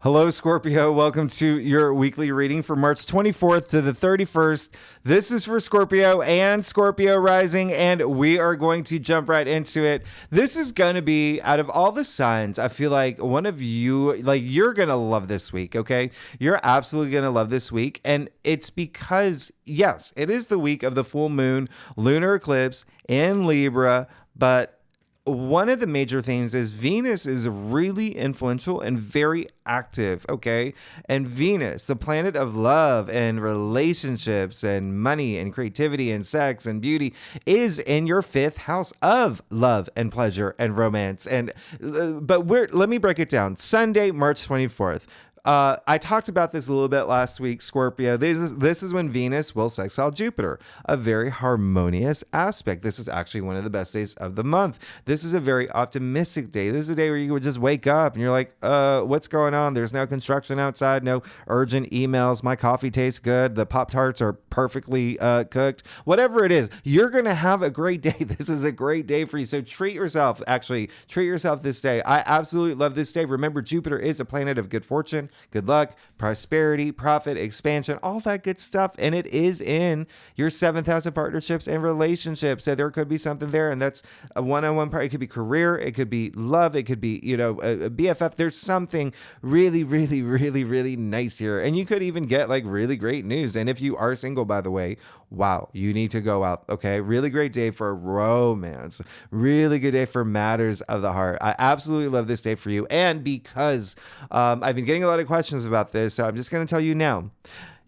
Hello, Scorpio. Welcome to your weekly reading for March 24th to the 31st. This is for Scorpio and Scorpio rising, and we are going to jump right into it. This is going to be, out of all the signs, I feel like one of you, you're going to love this week, okay? You're absolutely going to love this week, and it's because, yes, it is the week of the full moon lunar eclipse in Libra, but one of the major things is Venus is really influential and very active, okay? And Venus, the planet of love and relationships and money and creativity and sex and beauty, is in your fifth house of love and pleasure and romance. And let me break it down. Sunday, March 24th. I talked about this a little bit last week, Scorpio. This is when Venus will sextile Jupiter, a very harmonious aspect. This is actually one of the best days of the month. This is a very optimistic day. This is a day where you would just wake up and you're like, what's going on? There's no construction outside, no urgent emails. My coffee tastes good. The Pop-Tarts are perfectly cooked. Whatever it is, you're going to have a great day. This is a great day for you. So treat yourself this day. I absolutely love this day. Remember, Jupiter is a planet of good fortune, good luck, prosperity, profit, expansion, all that good stuff. And it is in your seventh house of partnerships and relationships. So there could be something there. And that's a one-on-one part. It could be career. It could be love. It could be, a BFF. There's something really, really, really, really nice here. And you could even get really great news. And if you are single, by the way, wow, you need to go out. Okay. Really great day for romance. Really good day for matters of the heart. I absolutely love this day for you. And because I've been getting a lot of questions about this, so I'm just going to tell you now.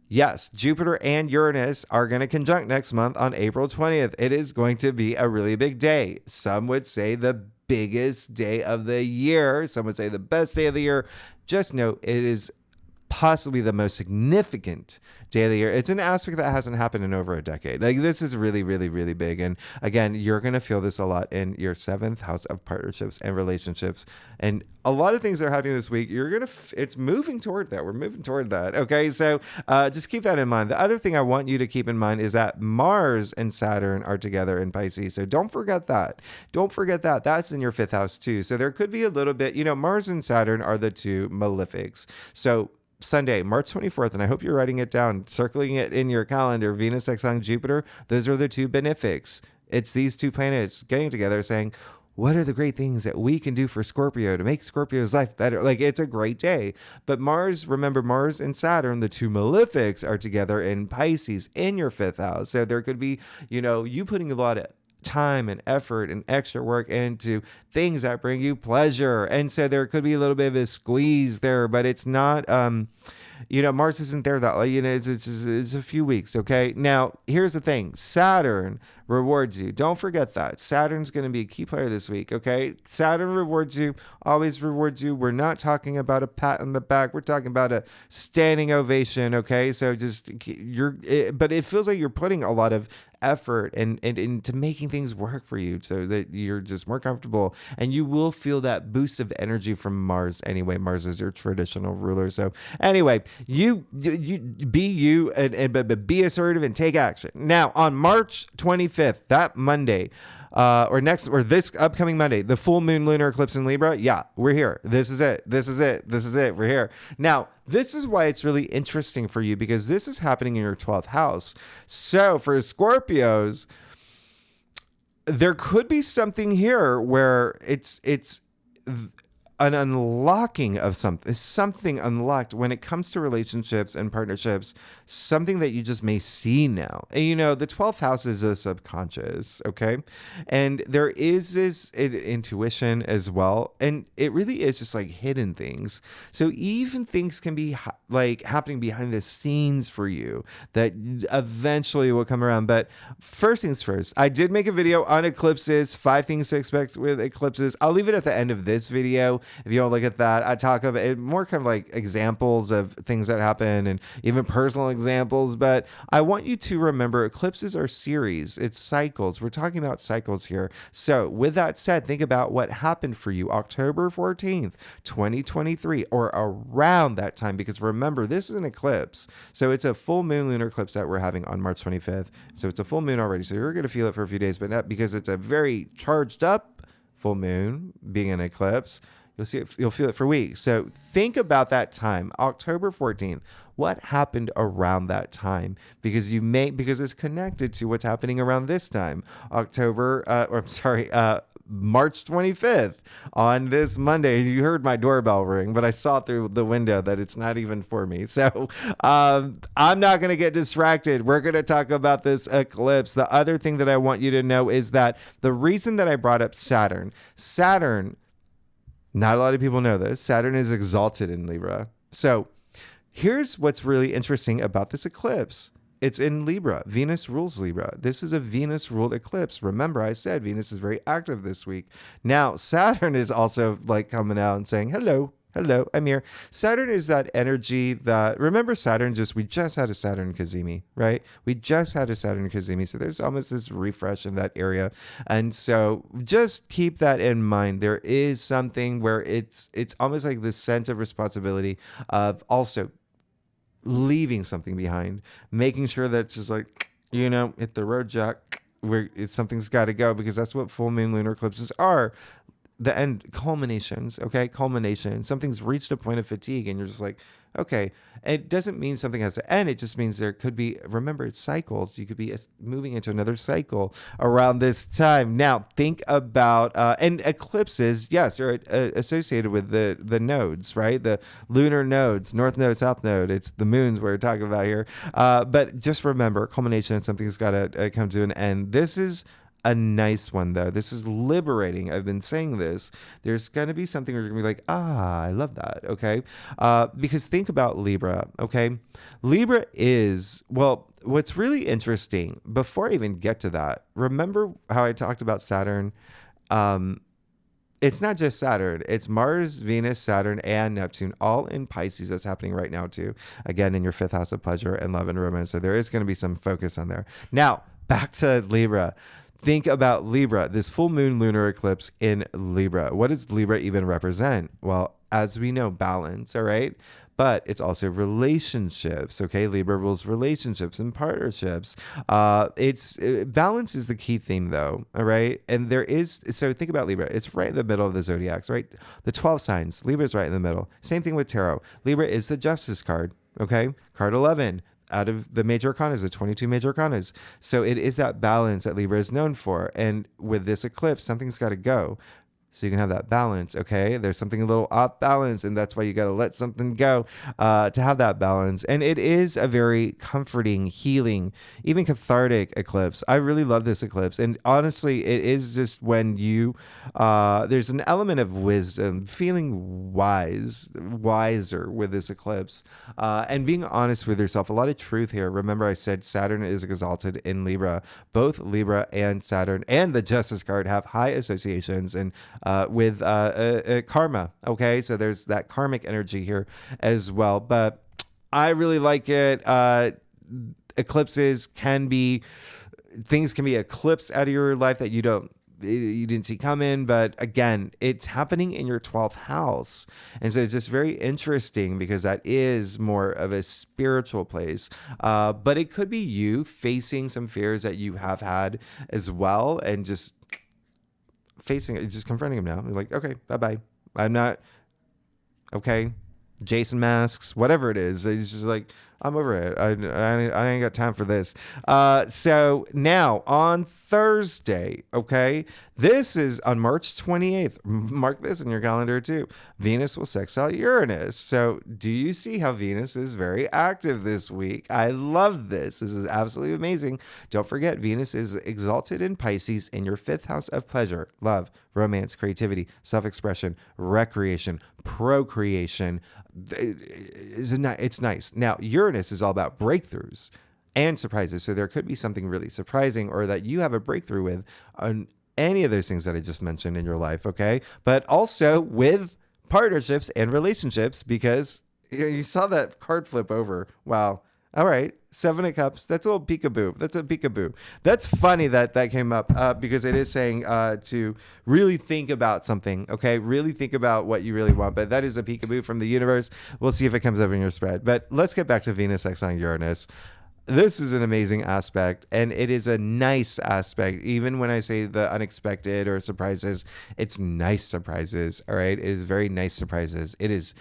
Yes, Jupiter and Uranus are going to conjunct next month on April 20th. It is going to be a really big day. Some would say the biggest day of the year. Some would say the best day of the year. Just know it is possibly the most significant day of the year. It's an aspect that hasn't happened in over a decade. This is really, really, really big. And again, you're going to feel this a lot in your seventh house of partnerships and relationships. And a lot of things that are happening this week, it's moving toward that. We're moving toward that. Okay. So just keep that in mind. The other thing I want you to keep in mind is that Mars and Saturn are together in Pisces. So don't forget that. Don't forget that. That's in your fifth house too. So there could be a little bit, Mars and Saturn are the two malefics. So Sunday, March 24th, and I hope you're writing it down, circling it in your calendar, Venus sextiling Jupiter, those are the two benefics. It's these two planets getting together saying, what are the great things that we can do for Scorpio to make Scorpio's life better? It's a great day. But remember, Mars and Saturn, the two malefics, are together in Pisces in your fifth house. So there could be, you putting a lot of time and effort and extra work into things that bring you pleasure. And so there could be a little bit of a squeeze there, but it's not, Mars isn't there that, it's a few weeks. Okay. Now here's the thing. Saturn rewards you. Don't forget that. Saturn's going to be a key player this week. Okay. Saturn rewards you, always rewards you. We're not talking about a pat on the back. We're talking about a standing ovation. Okay. So but it feels like you're putting a lot of effort and into making things work for you so that you're just more comfortable, and you will feel that boost of energy from Mars anyway. Mars is your traditional ruler. So anyway, you be you but be assertive and take action. Now on March 25th, that Monday, or this upcoming Monday, the full moon lunar eclipse in Libra. Yeah, we're here. This is it. We're here. Now, this is why it's really interesting for you, because this is happening in your 12th house. So for Scorpios, there could be something here where it's an unlocking of something unlocked when it comes to relationships and partnerships, something that you just may see now. And, the 12th house is a subconscious, okay? And there is this intuition as well. And it really is just hidden things. So even things can be happening behind the scenes for you that eventually will come around. But first things first, I did make a video on eclipses, 5 things to expect with eclipses. I'll leave it at the end of this video. If you don't look at that, I talk about it more kind of examples of things that happen and even personal examples. But I want you to remember eclipses are series. It's cycles. We're talking about cycles here. So with that said, think about what happened for you October 14th, 2023, or around that time, because remember, this is an eclipse. So it's a full moon lunar eclipse that we're having on March 25th. So it's a full moon already. So you're going to feel it for a few days, but not because it's a very charged up full moon being an eclipse. You'll feel it for weeks. So think about that time, October 14th. What happened around that time? Because it's connected to what's happening around this time, March 25th on this Monday. You heard my doorbell ring, but I saw through the window that it's not even for me. So I'm not going to get distracted. We're going to talk about this eclipse. The other thing that I want you to know is that the reason that I brought up Saturn, not a lot of people know this, Saturn is exalted in Libra. So here's what's really interesting about this eclipse. It's in Libra. Venus rules Libra. This is a Venus-ruled eclipse. Remember, I said Venus is very active this week. Now, Saturn is also like coming out and saying, hello, I'm here. Saturn is that energy that, remember we just had a Saturn Cazimi, right? We just had a Saturn Cazimi. So there's almost this refresh in that area. And so just keep that in mind. There is something where it's almost like this sense of responsibility of also leaving something behind, making sure that it's just like, hit the road, Jack, something's got to go, because that's what full moon lunar eclipses are. The end, culminations, okay? Culmination. Something's reached a point of fatigue and you're just like, okay. It doesn't mean something has to end. It just means there could be, remember, it's cycles. You could be moving into another cycle around this time. Now, think about, and eclipses, yes, are associated with the nodes, right? The lunar nodes, north node, south node. It's the moons we're talking about here. But just remember, culmination, something's got to come to an end. This is a nice one, though. This is liberating. I've been saying this. There's going to be something where you're going to be like, I love that. Okay. Because think about Libra. Okay. Libra is, what's really interesting, before I even get to that, remember how I talked about Saturn? It's not just Saturn. It's Mars, Venus, Saturn, and Neptune, all in Pisces. That's happening right now, too. Again, in your fifth house of pleasure and love and romance. So there is going to be some focus on there. Now, back to Libra. Think about Libra, this full moon lunar eclipse in Libra. What does Libra even represent? Well, as we know, balance, all right? But it's also relationships, okay? Libra rules relationships and partnerships. Balance is the key theme, though, all right? And so think about Libra. It's right in the middle of the zodiacs, right? The 12 signs, Libra is right in the middle. Same thing with tarot. Libra is the justice card, okay? Card 11. Out of the major arcanas, the 22 major arcanas. So it is that balance that Libra is known for. And with this eclipse, something's got to go. So you can have that balance, okay? There's something a little off balance, and that's why you got to let something go to have that balance. And it is a very comforting, healing, even cathartic eclipse. I really love this eclipse. And honestly, it is just when there's an element of wisdom, feeling wiser with this eclipse, and being honest with yourself. A lot of truth here. Remember, I said Saturn is exalted in Libra. Both Libra and Saturn and the Justice card have high associations and with karma. Okay, so there's that karmic energy here as well. But I really like it. Eclipses things can be eclipsed out of your life that you didn't see coming. But again, it's happening in your 12th house. And so it's just very interesting because that is more of a spiritual place. But it could be you facing some fears that you have had as well, and just facing it, just confronting him now. You're like, okay, bye-bye. I'm not, okay, Jason masks, whatever it is. He's just like, I'm over it. I ain't got time for this. So now on Thursday, okay, this is on March 28th. Mark this in your calendar too. Venus will sextile Uranus. So do you see how Venus is very active this week? I love this. This is absolutely amazing. Don't forget, Venus is exalted in Pisces in your fifth house of pleasure, love, romance, creativity, self-expression, recreation, procreation. It's nice. Now, Uranus is all about breakthroughs and surprises. So there could be something really surprising or that you have a breakthrough with on any of those things that I just mentioned in your life, okay? But also with partnerships and relationships, because you saw that card flip over. Wow. All right. 7 of Cups. That's a little peekaboo. That's a peekaboo. That's funny that came up because it is saying to really think about something, okay? Really think about what you really want. But that is a peekaboo from the universe. We'll see if it comes up in your spread. But let's get back to Venus sextiling Uranus. This is an amazing aspect, and it is a nice aspect. Even when I say the unexpected or surprises, it's nice surprises. All right. It is very nice surprises. It is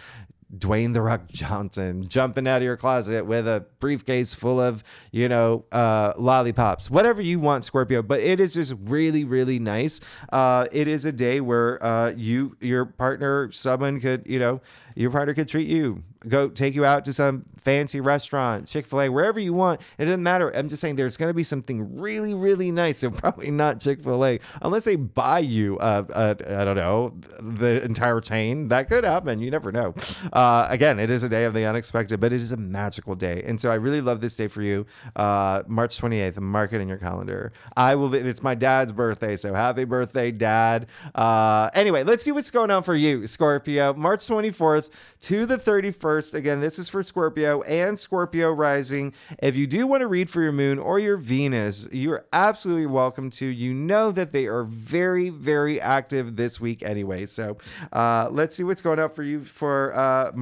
Dwayne the Rock Johnson jumping out of your closet with a briefcase full of, lollipops, whatever you want, Scorpio. But it is just really, really nice. It is a day where your partner, someone could, your partner could treat you, go take you out to some fancy restaurant, Chick-fil-A, wherever you want. It doesn't matter. I'm just saying there's going to be something really, really nice. So probably not Chick-fil-A, unless they buy you, I don't know, the entire chain. That could happen. You never know. Again, it is a day of the unexpected, but it is a magical day. And so I really love this day for you. March 28th, mark it in your calendar. It's my dad's birthday. So happy birthday, Dad. Anyway, let's see what's going on for you, Scorpio. March 24th to the 31st. Again, this is for Scorpio and Scorpio rising. If you do want to read for your moon or your Venus, you're absolutely welcome to. You know that they are very, very active this week anyway. So let's see what's going on for you for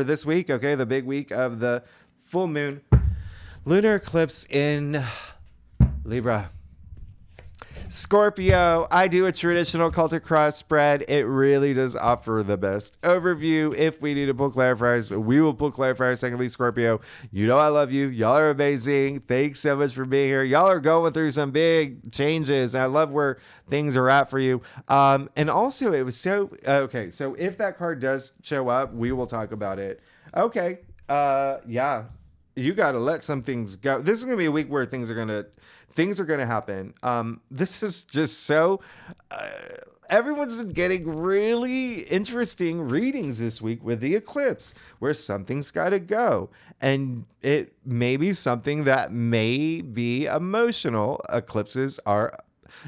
this week. Okay, the big week of the full moon lunar eclipse in Libra. Scorpio, I do a traditional cultic cross spread. It really does offer the best overview. If we need to pull clarifiers, we will pull clarifiers. Secondly, Scorpio, you know I love you. Y'all are amazing. Thanks so much for being here. Y'all are going through some big changes. I love where things are at for you. And also, it was so okay. So if that card does show up, we will talk about it. Okay. Yeah. You got to let some things go. This is going to be a week where things are going to happen. This is just so, everyone's been getting really interesting readings this week with the eclipse where something's got to go. And it may be something that may be emotional. Eclipses are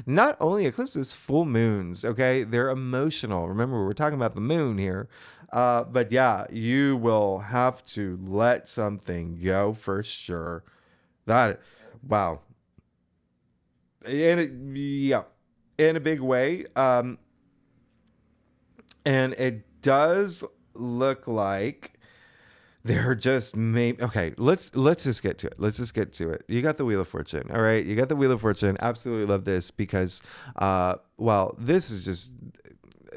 not only eclipses, full moons. Okay. They're emotional. Remember, we're talking about the moon here. But yeah, you will have to let something go for sure. Wow. In a big way. And it does look like they're just okay. Let's just get to it. Let's just get to it. You got the Wheel of Fortune. All right. You got the Wheel of Fortune. Absolutely love this because,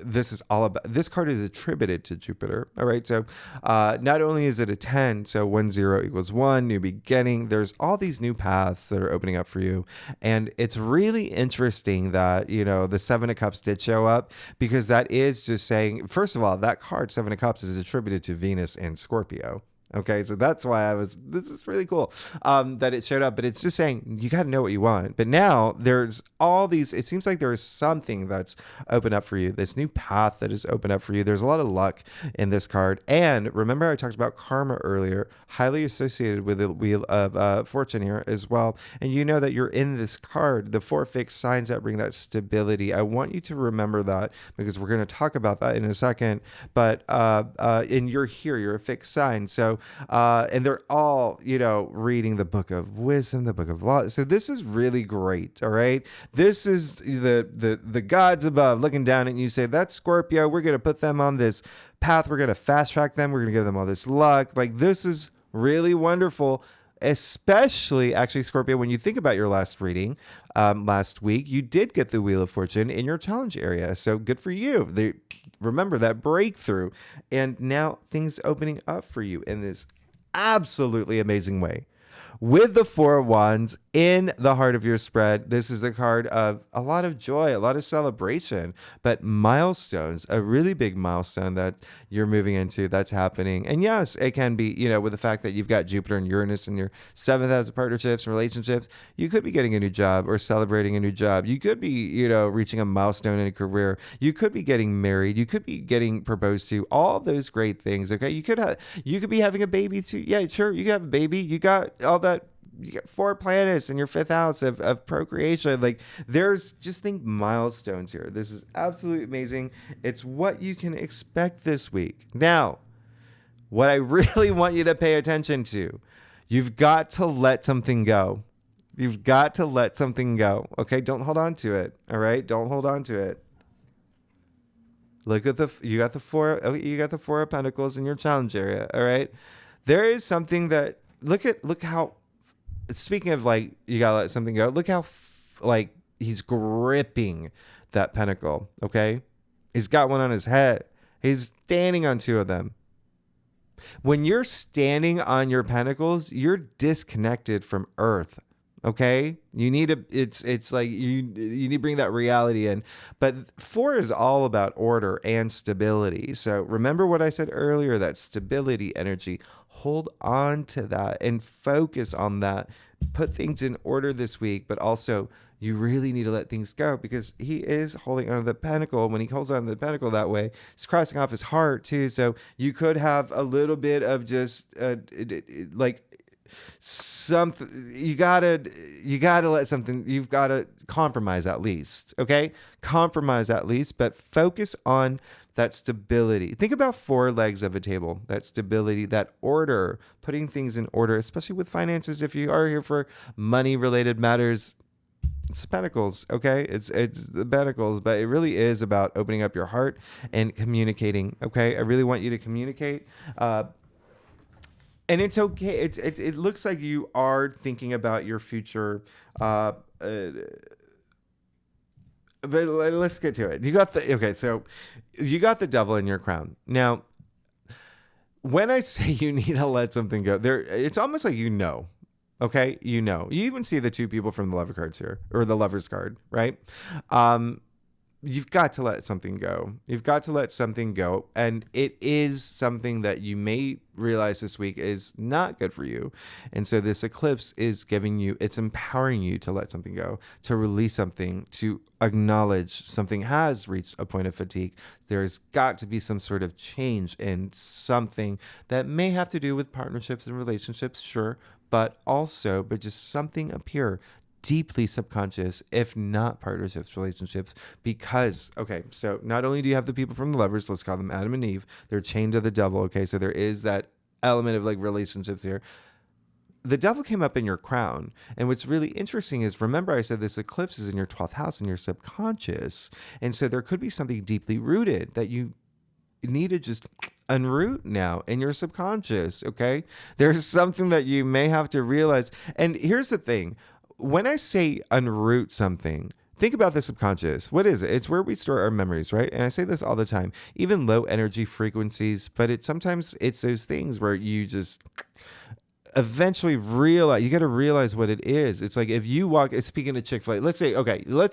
this card is attributed to Jupiter. All right. So not only is it a 10, so 1 0 equals 1, new beginning. There's all these new paths that are opening up for you. And it's really interesting that, the 7 of Cups did show up because that is just saying, first of all, that card, 7 of Cups, is attributed to Venus and Scorpio. Okay, so that's why this is really cool that it showed up, but it's just saying you got to know what you want. But now there's all these, it seems like there is something that's opened up for you, this new path that is opened up for you. There's a lot of luck in this card. And remember, I talked about karma earlier, highly associated with the Wheel of Fortune here as well. And you know that you're in this card, the 4 fixed signs that bring that stability. I want you to remember that because we're going to talk about that in a second. But and you're here, you're a fixed sign. So and they're all, reading the Book of Wisdom, the Book of Law. So this is really great. All right. This is the gods above looking down at you, say, that's Scorpio. We're going to put them on this path. We're going to fast track them. We're going to give them all this luck. Like, this is really wonderful. Especially, actually, Scorpio, when you think about your last reading last week, you did get the Wheel of Fortune in your challenge area. So good for you. Remember that breakthrough. And now things opening up for you in this absolutely amazing way. With the 4 of Wands in the heart of your spread, this is a card of a lot of joy, a lot of celebration, but milestones, a really big milestone that you're moving into that's happening. And yes, it can be, with the fact that you've got Jupiter and Uranus in your 7th house of partnerships and relationships, you could be getting a new job or celebrating a new job. You could be, reaching a milestone in a career. You could be getting married. You could be getting proposed to. All those great things. Okay. You could be having a baby too. Yeah, sure. You could have a baby. You got all that. You got 4 planets in your 5th house of procreation. Like, think milestones here. This is absolutely amazing. It's what you can expect this week. Now, what I really want you to pay attention to, you've got to let something go. You've got to let something go. Okay. Don't hold on to it. All right. Don't hold on to it. Look at you got the 4 of Pentacles in your challenge area. All right. There is something that look how speaking of like, you gotta let something go. Look how like he's gripping that pentacle. Okay. He's got one on his head. He's standing on two of them. When you're standing on your pentacles, you're disconnected from Earth. Okay, you need to. It's like you need to bring that reality in. But 4 is all about order and stability. So remember what I said earlier, that stability energy. Hold on to that and focus on that. Put things in order this week, but also you really need to let things go, because he is holding onto the pentacle. When he holds on to the pentacle that way, he's crossing off his heart too. So you could have a little bit of just like something. You gotta let something. You've got to compromise at least. Okay, compromise at least, but focus on that stability. Think about 4 legs of a table, that stability, that order, putting things in order, especially with finances. If you are here for money related matters, it's the pentacles. Okay. It's the pentacles, but it really is about opening up your heart and communicating. Okay. I really want you to communicate. And it's okay. It looks like you are thinking about your future. But let's get to it. So you got the devil in your crown. Now, when I say you need to let something go, it's almost like okay, you even see the 2 people from the lover cards here, or the lover's card, right? You've got to let something go. You've got to let something go. And it is something that you may realize this week is not good for you. And so this eclipse is it's empowering you to let something go, to release something, to acknowledge something has reached a point of fatigue. There's got to be some sort of change in something that may have to do with partnerships and relationships, sure, but just something up here, deeply subconscious, if not partnerships, relationships, because, okay, so not only do you have the people from the lovers, let's call them Adam and Eve, they're chained to the devil, okay, so there is that element of like relationships here. The devil came up in your crown, and what's really interesting is, remember I said this eclipse is in your 12th house, in your subconscious, and so there could be something deeply rooted that you need to just unroot now in your subconscious, okay? There's something that you may have to realize, and here's the thing. When I say unroot something, think about the subconscious. What is it? It's where we store our memories, right? And I say this all the time, even low energy frequencies, but sometimes it's those things where you just eventually realize, you got to realize what it is. It's like if you walk, speaking of Chick-fil-A, let's say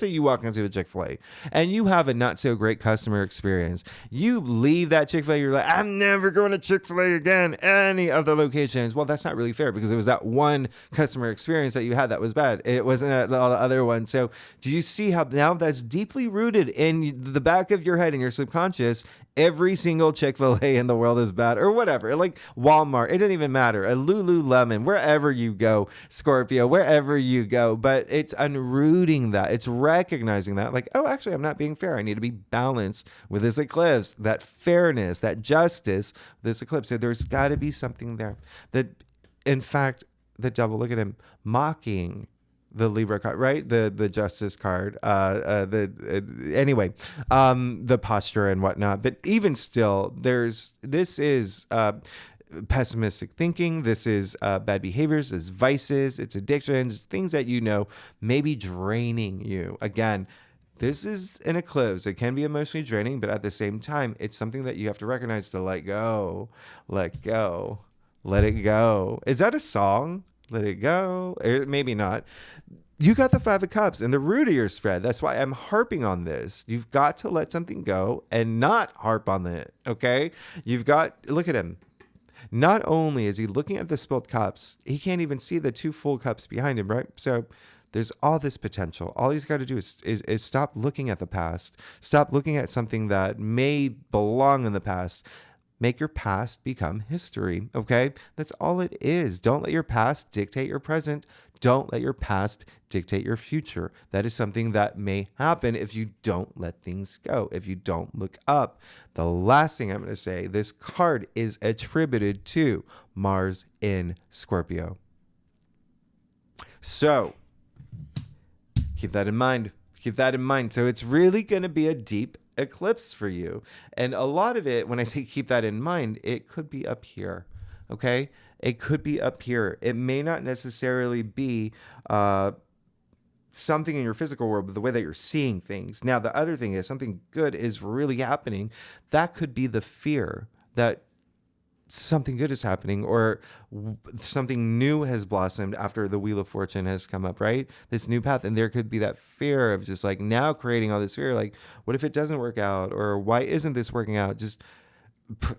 you walk into a Chick-fil-A and you have a not so great customer experience. You leave that Chick-fil-A, you're like, I'm never going to Chick-fil-A again, any other locations. Well, that's not really fair, because it was that one customer experience that you had that was bad. It wasn't all the other ones. So do you see how now that's deeply rooted in the back of your head, in your subconscious? Every single Chick-fil-A in the world is bad, or whatever. Like Walmart, it doesn't even matter. A Lululemon, wherever you go, Scorpio, wherever you go. But it's unrooting that. It's recognizing that, like, oh, actually, I'm not being fair. I need to be balanced with this eclipse. That fairness, that justice, this eclipse. So there's got to be something there. That, in fact, the devil, look at him the Libra card, right? The Justice card, the posture and whatnot. But even still, this is pessimistic thinking. This is bad behaviors, it's vices, it's addictions, things that may be draining you. Again, this is an eclipse. It can be emotionally draining, but at the same time, it's something that you have to recognize to let go, let it go. Is that a song? Let it go. Or maybe not. You got the 5 of Cups and the root of your spread. That's why I'm harping on this. You've got to let something go and not harp on it, okay? Look at him. Not only is he looking at the spilled cups, he can't even see the 2 full cups behind him, right? So there's all this potential. All he's got to do is stop looking at the past. Stop looking at something that may belong in the past. Make your past become history, okay? That's all it is. Don't let your past dictate your present. Don't let your past dictate your future. That is something that may happen if you don't let things go, if you don't look up. The last thing I'm going to say, this card is attributed to Mars in Scorpio. So keep that in mind. So it's really going to be a deep eclipse for you. And a lot of it, when I say keep that in mind, it could be up here. Okay. It could be up here. It may not necessarily be something in your physical world, but the way that you're seeing things. Now, the other thing is something good is really happening. That could be the fear that something good is happening, or something new has blossomed after the Wheel of Fortune has come up, right? This new path. And there could be that fear of just like now creating all this fear. Like, what if it doesn't work out? Or why isn't this working out? Just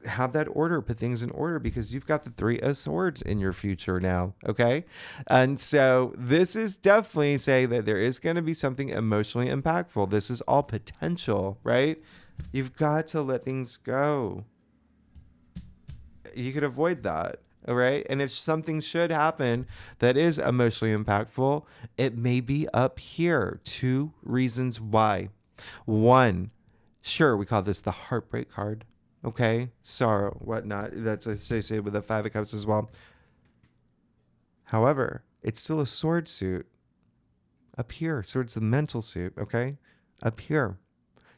have that order, put things in order, because you've got the Three of Swords in your future now. Okay. And so this is definitely saying that there is going to be something emotionally impactful. This is all potential, right? You've got to let things go. You could avoid that. All right. And if something should happen that is emotionally impactful, it may be up here. 2 reasons why. 1, sure, we call this the heartbreak card. Okay. Sorrow, whatnot. That's associated with the 5 of Cups as well. However, it's still a sword suit up here. So it's the mental suit. Okay. Up here.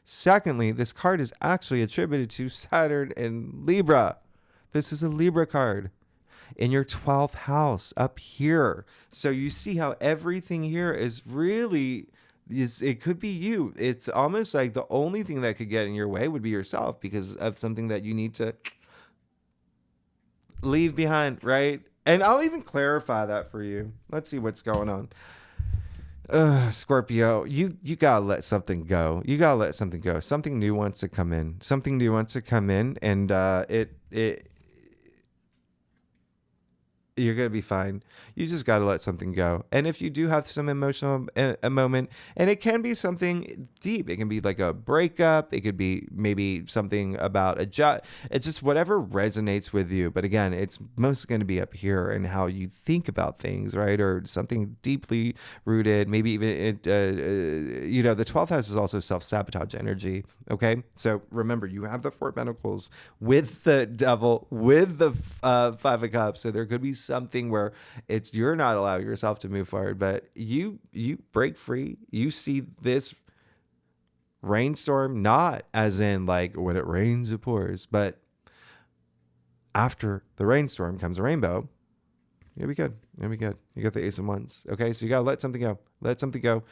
Secondly, this card is actually attributed to Saturn and Libra. This is a Libra card in your 12th house up here. So you see how everything here is really, it could be you. It's almost like the only thing that could get in your way would be yourself, because of something that you need to leave behind, right? And I'll even clarify that for you. Let's see what's going on. Scorpio, you gotta let something go. You gotta let something go. Something new wants to come in. Something new wants to come in, and you're going to be fine. You just got to let something go. And if you do have some emotional a moment, and it can be something deep, it can be like a breakup. It could be maybe something about a job. It's just whatever resonates with you. But again, it's mostly going to be up here and how you think about things, right? Or something deeply rooted. Maybe even, the 12th house is also self-sabotage energy. Okay. So remember, you have the 4 of Pentacles with the Devil, with the 5 of Cups. So there could be something where you're not allowing yourself to move forward, but you break free. You see this rainstorm, not as in like when it rains it pours, but after the rainstorm comes a rainbow. You'll be good. You'll be good. You got the Ace of Wands. Okay, so you gotta let something go. Let something go,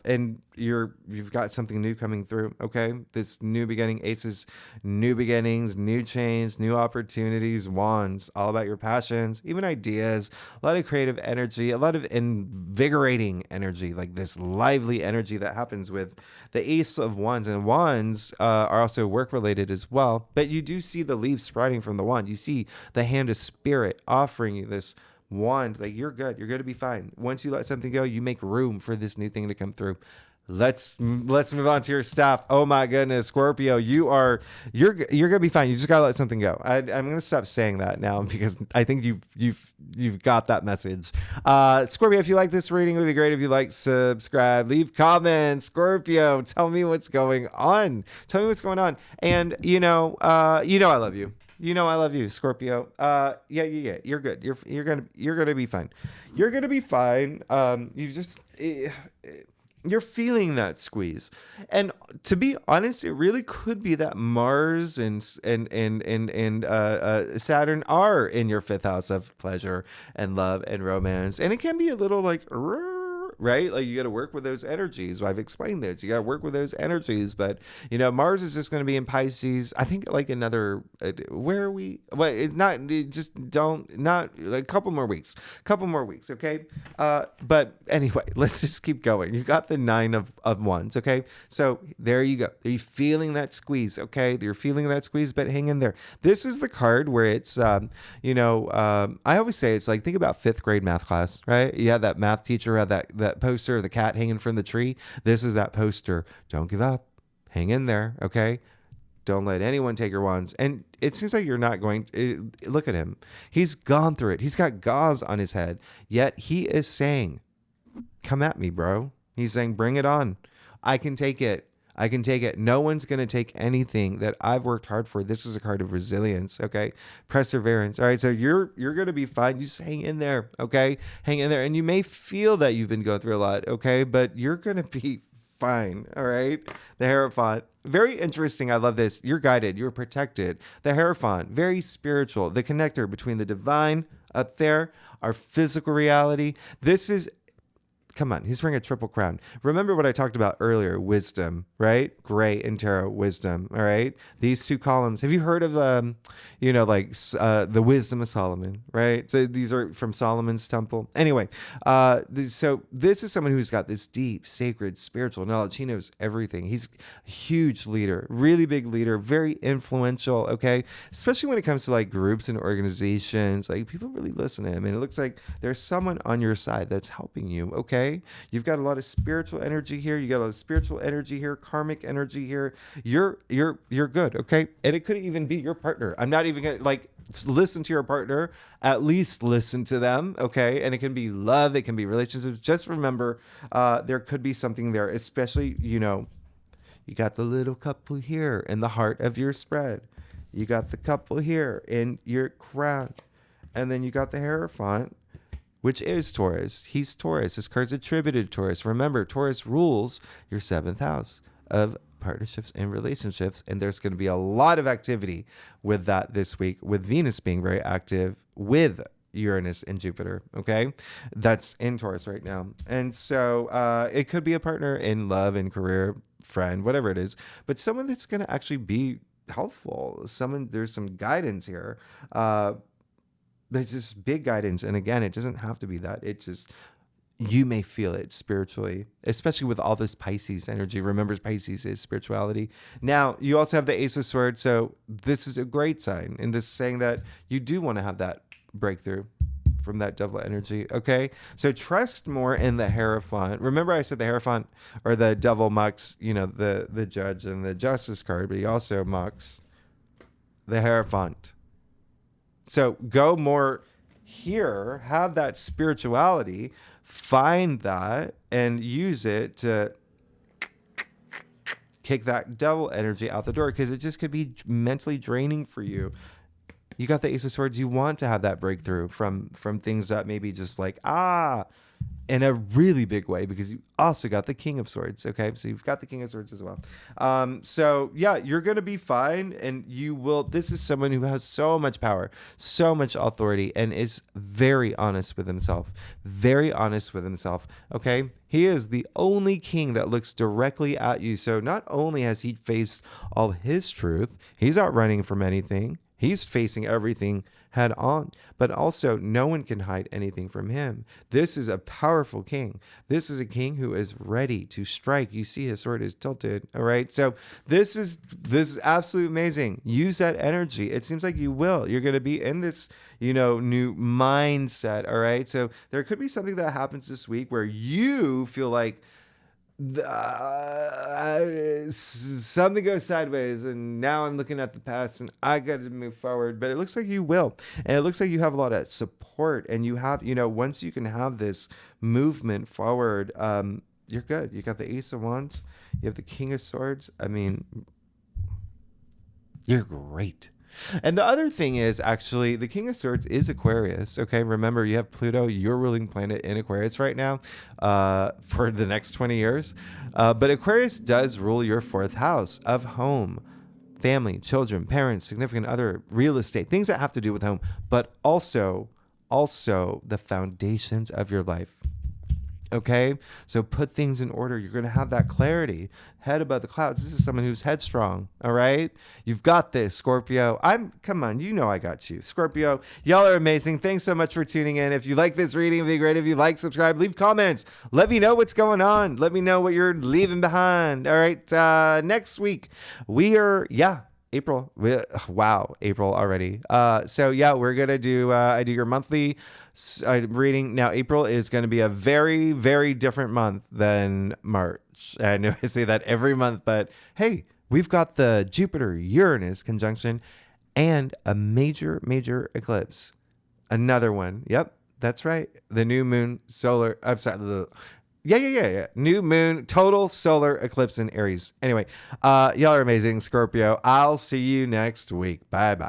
and you've got something new coming through. Okay, this new beginning, Aces, new beginnings, new change, new opportunities. Wands, all about your passions, even ideas. A lot of creative energy, a lot of invigorating energy, like this lively energy that happens with the Ace of Wands. And Wands are also work related as well. But you do see the leaves sprouting from the wand. You see the hand of spirit offering you this wand, like you're good. You're going to be fine. Once you let something go, you make room for this new thing to come through. Let's move on to your stuff. Oh my goodness, Scorpio, you're gonna be fine. You just gotta let something go. I'm gonna stop saying that now because I think you've got that message. Scorpio, if you like this reading, it would be great if you like, subscribe, leave comments. Scorpio, tell me what's going on. Tell me what's going on. And I love you. You know I love you, Scorpio. Yeah. You're good. You're gonna be fine. You're gonna be fine. You're feeling that squeeze, and to be honest, it really could be that Mars and Saturn are in your 5th house of pleasure and love and romance, and it can be a little like. Right? Like you got to work with those energies. Well, I've explained this. You got to work with those energies, but Mars is just going to be in Pisces. I think like another, where are we? Well, it's not, not like a couple more weeks. Okay. But anyway, let's just keep going. You got the 9 of Wands. Okay. So there you go. Are you feeling that squeeze? Okay. You're feeling that squeeze, but hang in there. This is the card where it's, I always say it's like, think about 5th grade math class, right? You had that math teacher, had that poster of the cat hanging from the tree. This is that poster. Don't give up. Hang in there. Okay. Don't let anyone take your wands. And it seems like you're not going to look at him. He's gone through it. He's got gauze on his head, yet he is saying, come at me, bro. He's saying, bring it on. I can take it. I can take it. No one's going to take anything that I've worked hard for. This is a card of resilience, okay? Perseverance. All right, so you're going to be fine. You just hang in there, okay? Hang in there. And you may feel that you've been going through a lot, okay? But you're going to be fine. All right. The Hierophant. Very interesting. I love this. You're guided. You're protected. The Hierophant. Very spiritual. The connector between the divine up there, our physical reality. This is, come on, he's wearing a triple crown. Remember what I talked about earlier, wisdom, right? Gray and tarot, wisdom, all right? These two columns. Have you heard of, the wisdom of Solomon, right? So these are from Solomon's temple. Anyway, so this is someone who's got this deep, sacred, spiritual knowledge. He knows everything. He's a huge leader, really big leader, very influential, okay? Especially when it comes to like groups and organizations, like people really listen to him. And it looks like there's someone on your side that's helping you, okay? You've got a lot of spiritual energy here. You got a lot of spiritual energy here, karmic energy here. You're good, okay? And it could even be your partner. I'm not even gonna listen to your partner. At least listen to them, okay? And it can be love. It can be relationships. Just remember, there could be something there, especially, you got the little couple here in the heart of your spread. You got the couple here in your crown. And then you got the Hierophant, which is Taurus. He's Taurus. This card's attributed to Taurus. Remember, Taurus rules your 7th house of partnerships and relationships. And there's going to be a lot of activity with that this week, with Venus being very active with Uranus and Jupiter. Okay. That's in Taurus right now. And so it could be a partner in love and career, friend, whatever it is, but someone that's going to actually be helpful. There's some guidance here. There's just big guidance. And again, it doesn't have to be that. It's just, you may feel it spiritually, especially with all this Pisces energy. Remember, Pisces is spirituality. Now, you also have the Ace of Swords. So this is a great sign. And this is saying that you do want to have that breakthrough from that devil energy. Okay. So trust more in the Hierophant. Remember, I said the Hierophant or the devil mucks, the judge and the justice card, but he also mucks the Hierophant. So go more here, have that spirituality, find that and use it to kick that devil energy out the door, because it just could be mentally draining for you. You got the Ace of Swords. You want to have that breakthrough from things that maybe just in a really big way, because you also got the King of Swords. Okay. So you've got the King of Swords as well. So yeah, you're going to be fine. And this is someone who has so much power, so much authority, and is very honest with himself, Okay. He is the only king that looks directly at you. So not only has he faced all his truth, he's not running from anything. He's facing everything head on, but also no one can hide anything from him. This is a powerful king. This is a king who is ready to strike. You see his sword is tilted. All right. So this is absolutely amazing. Use that energy. It seems like you will. You're going to be in this, new mindset. All right. So there could be something that happens this week where you feel like something goes sideways, and now I'm looking at the past and I got to move forward. But it looks like you will, and it looks like you have a lot of support, and you have, once you can have this movement forward, you're good. You got the Ace of Wands, you have the King of Swords. I mean, you're great. And the other thing is, actually, the King of Swords is Aquarius. Okay, remember, you have Pluto, your ruling planet, in Aquarius right now for the next 20 years. But Aquarius does rule your 4th house of home, family, children, parents, significant other, real estate, things that have to do with home, but also the foundations of your life. Okay, so put things in order. You're going to have that clarity, head above the clouds. This is someone who's headstrong. All right, you've got this, Scorpio. Come on, I got you, Scorpio. Y'all are amazing. Thanks so much for tuning in. If you like this reading, it'd be great if you like, subscribe, leave comments. Let me know what's going on. Let me know what you're leaving behind. All right, next week we are April. Wow, April already. So yeah, we're gonna do. I do your monthly reading. Now, April is going to be a very, very different month than March. I know I say that every month, but hey, we've got the Jupiter-Uranus conjunction and a major, major eclipse. Another one. Yep, that's right. The new moon solar. I'm sorry. Yeah. New moon, total solar eclipse in Aries. Anyway, y'all are amazing, Scorpio. I'll see you next week. Bye-bye.